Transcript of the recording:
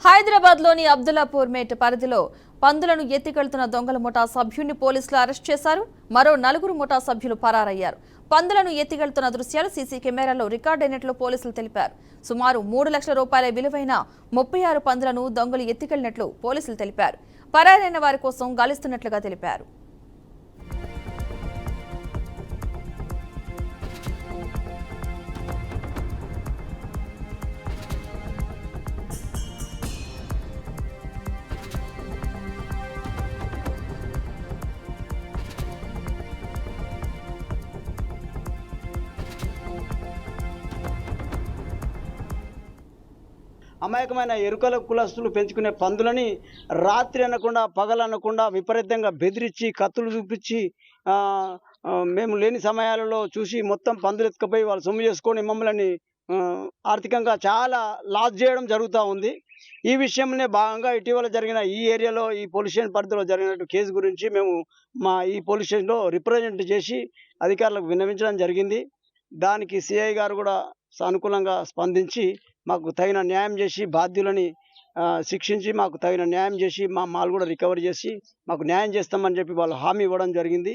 హైదరాబాద్లోని అబ్దుల్లాపూర్ మేట్ పరిధిలో పందులను ఎత్తికెళ్తున్న దొంగల ముఠా సభ్యుడిని పోలీసులు అరెస్ట్ చేశారు. మరో 4 ముఠా సభ్యులు పరారయ్యారు. పందులను ఎత్తికెళ్తున్న దృశ్యాలు సీసీ కెమెరాలో రికార్డైనట్లు పోలీసులు తెలిపారు. సుమారు 3 లక్షల రూపాయల విలువైన 36 పందులను దొంగలు ఎత్తికెళ్లినట్లు పోలీసులు తెలిపారు. పరారైన వారి కోసం గాలిస్తున్నట్లుగా తెలిపారు. అమాయకమైన ఎరుకల కులస్తులు పెంచుకునే పందులని రాత్రి అనకుండా పగలు అనకుండా విపరీతంగా బెదిరించి కత్తులు చూపించి మేము లేని సమయాలలో చూసి మొత్తం పందులు ఎత్తుకుపోయి వాళ్ళు సొమ్ము చేసుకొని మమ్మల్ని ఆర్థికంగా చాలా లాస్ చేయడం జరుగుతూ ఉంది. ఈ విషయంలో భాగంగా ఇటీవల జరిగిన ఈ ఏరియాలో ఈ పోలీస్ స్టేషన్ పరిధిలో జరిగిన కేసు గురించి మేము మా ఈ పోలీస్ స్టేషన్లో రిప్రజెంట్ చేసి అధికారులకు విన్నవించడం జరిగింది. దానికి సిఐ గారు కూడా సానుకూలంగా స్పందించి మాకు తగిన న్యాయం చేసి బాధ్యులని శిక్షించి మాకు తగిన న్యాయం చేసి మా మాల్ కూడా రికవరీ చేసి మాకు న్యాయం చేస్తామని చెప్పి వాళ్ళు హామీ ఇవ్వడం జరిగింది.